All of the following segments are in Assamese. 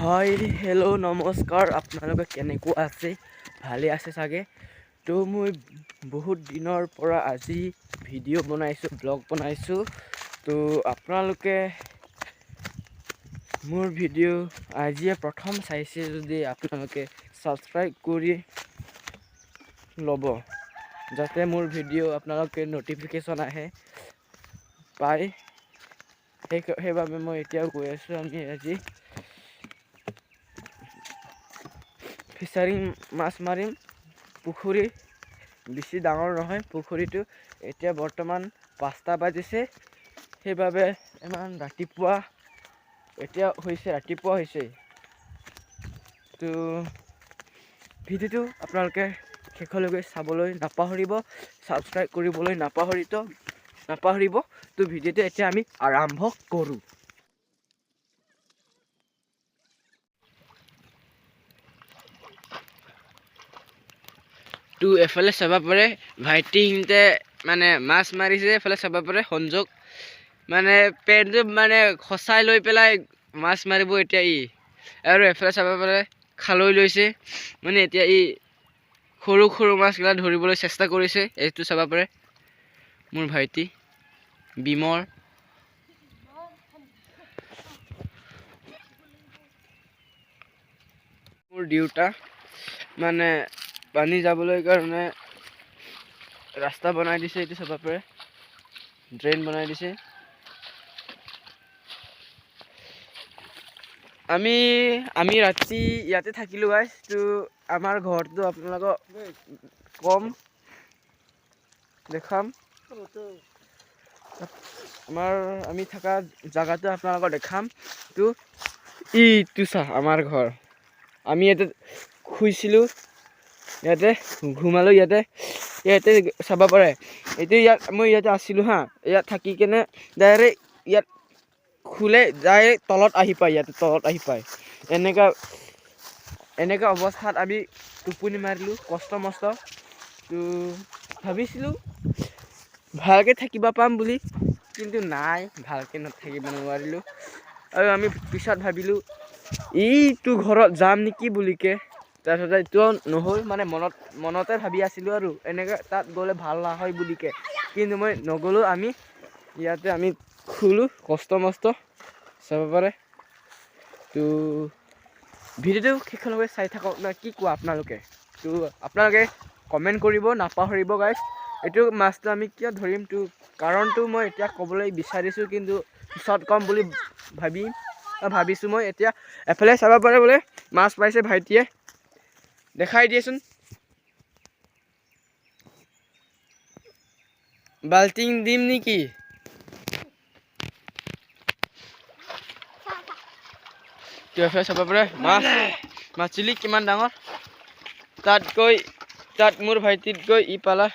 হাই হেল্ল' নমস্কাৰ আপোনালোকে কেনেকুৱা আছে ভালে আছে চাগে তো মই বহুত দিনৰ পৰা আজি ভিডিঅ' বনাইছোঁ ব্লগ বনাইছোঁ তো আপোনালোকে মোৰ ভিডিঅ' আজিয়ে প্ৰথম চাইছে যদি আপোনালোকে ছাবস্ক্ৰাইব কৰি ল'ব যাতে মোৰ ভিডিঅ' আপোনালোকে নটিফিকেশ্যন আহে পায় সেইবাবে মই এতিয়া গৈ আছোঁ আমি আজি ফিচাৰিং মাছ মাৰিম পুখুৰী বেছি ডাঙৰ নহয় পুখুৰীটো এতিয়া বৰ্তমান 5টা বাজিছে সেইবাবে ইমান ৰাতিপুৱা হৈছে তো ভিডিঅ'টো আপোনালোকে শেষলৈকে চাবলৈ নাপাহৰিব ছাবস্ক্ৰাইব কৰিবলৈ নাপাহৰিব তো ভিডিঅ'টো এতিয়া আমি আৰম্ভ কৰোঁ। তো এফালে চাব পাৰে ভাইটিহঁতে মানে মাছ মাৰিছে এফালে চাব পাৰে সংযোগ মানে পেনটো মানে খচাই লৈ পেলাই মাছ মাৰিব এতিয়া আৰু এফালে চাব পাৰে খালৈ লৈছে মানে এতিয়া সৰু সৰু মাছগিলা ধৰিবলৈ চেষ্টা কৰিছে। এইটো চাব পাৰে মোৰ ভাইটি বিমৰ মোৰ দেউতা মানে পানী যাবলৈ কাৰণে ৰাস্তা বনাই দিছে। এইটো চাব পাৰে ড্ৰেইন বনাই দিছে। আমি ৰাতি ইয়াতে থাকিলোঁ গাইছ। তো আমাৰ ঘৰটো আপোনালোকক কম দেখাম আমি থকা জাগাটো আপোনালোকক দেখাম। তো ইটো চা আমাৰ ঘৰ আমি ইয়াতে শুইছিলোঁ ইয়াতে ঘুমালোঁ ইয়াতে চাব পাৰে এইটো মই ইয়াতে আছিলোঁ ইয়াত থাকি কেনে ডাইৰেক্ট ইয়াত খুলে ডাইৰেক্ট তলত আহি পায় এনেকা অৱস্থাত আমি টোপনি মাৰিলোঁ কষ্ট মষ্ট তো ভাবিছিলোঁ ভালকৈ থাকিব পাম বুলি কিন্তু নাই ভালকৈ নাথাকিব নোৱাৰিলোঁ আৰু আমি পিছত ভাবিলোঁ এইটো ঘৰত যাম নেকি বুলিকে তাৰপিছত এইটো নহ'ল মানে মনতে ভাবি আছিলোঁ আৰু এনেকৈ তাত গ'লে ভাল নহয় বুলিকে কিন্তু মই নগ'লোঁ। আমি ইয়াতে আমি শুলোঁ কষ্ট মষ্ট চাব পাৰে। তো ভিডিঅ'টো শেষলৈকে চাই থাকক না কি কোৱা আপোনালোকে। তো আপোনালোকে কমেণ্ট কৰিব নাপাহৰিব গাইছ। এইটো মাছটো আমি কিয় ধৰিম তো কাৰণটো মই এতিয়া ক'বলৈ বিচাৰিছোঁ কিন্তু পিছত ক'ম বুলি ভাবিছোঁ মই। এতিয়া এফালে চাব পাৰে বোলে মাছ পাইছে ভাইটিয়ে দেখাই দিয়েচোন। বাল্টিং দিম নেকি? এফালে চাব পাৰে মাছ চিলি কিমান ডাঙৰ তাত মোৰ ভাইটিত গৈ পালা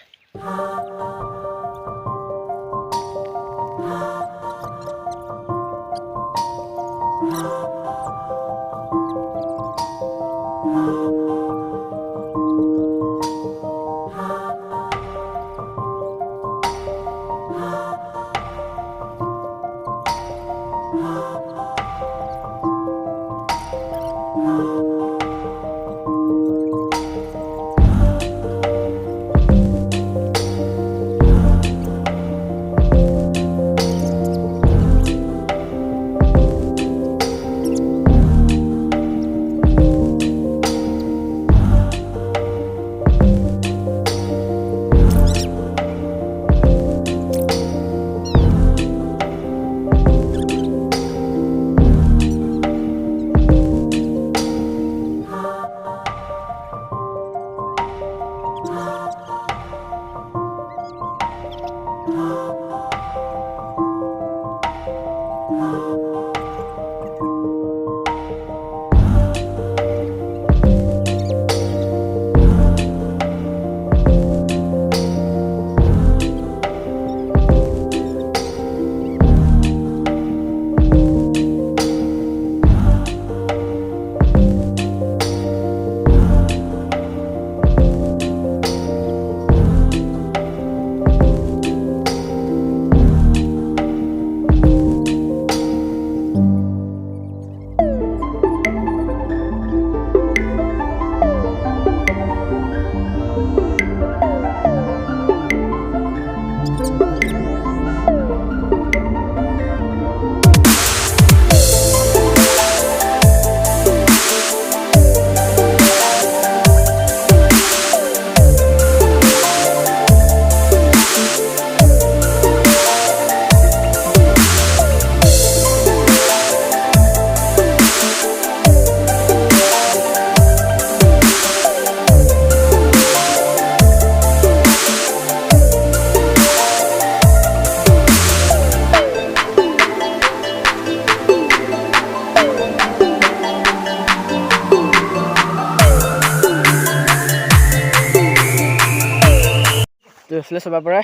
এইফালে চাব পাৰে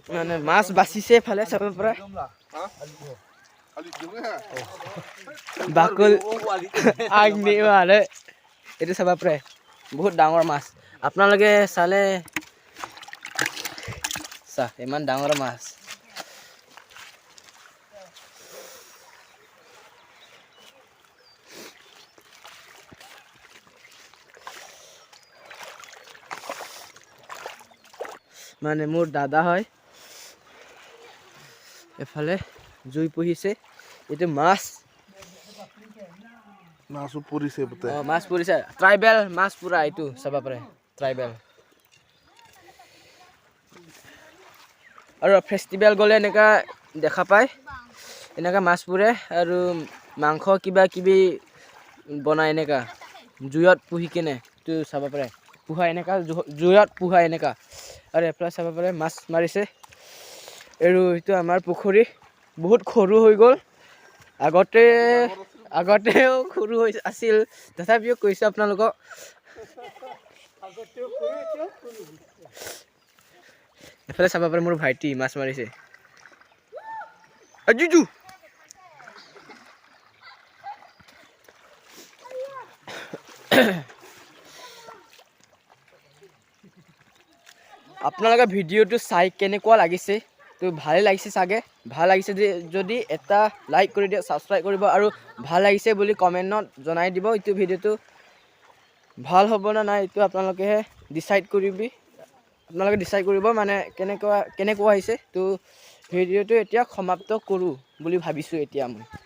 মানে মাছ বাচিছে এইফালে চাব পাৰে বাকল আগনিৱালে এইটো চাব পাৰে বহুত ডাঙৰ মাছ আপোনালোকে চালে চা ইমান ডাঙৰ মাছ মানে মোৰ দাদা হয় এফালে জুই পুহিছে এইটো মাছ পৰিছে মাছ পৰিছে ট্ৰাইবেল মাছ পুৰা এইটো চাব পাৰে ট্ৰাইবেল আৰু ফেষ্টিভেল গ'লে এনেকা দেখা পায় এনেকা মাছ পুৰে আৰু মাংস কিবা কিবি বনাই এনেকা জুইত পুহি কেনে এইটো চাব পাৰে পুহা এনেকা জুইত পুহা এনেকা আৰু এফালে চাব পাৰে মাছ মাৰিছে আৰু এইটো আমাৰ পুখুৰী বহুত সৰু হৈ গ'ল আগতেও সৰু হৈ আছিল তথাপিও কৈছোঁ আপোনালোকক এফালে চাব পাৰে মোৰ ভাইটি মাছ মাৰিছে জুজু আপোনালোকে ভিডিঅ'টো চাই কেনেকুৱা লাগিছে তো ভালে লাগিছে চাগে ভাল লাগিছে যদি এটা লাইক কৰি দিয়ক ছাবস্ক্ৰাইব কৰিব আৰু ভাল লাগিছে বুলি কমেণ্টত জনাই দিব এইটো ভিডিঅ'টো ভাল হ'ব না নাই এইটো আপোনালোকেহে ডিচাইড কৰিব মানে কেনেকুৱা হৈছে তো ভিডিঅ'টো এতিয়া সমাপ্ত কৰোঁ বুলি ভাবিছোঁ এতিয়া মই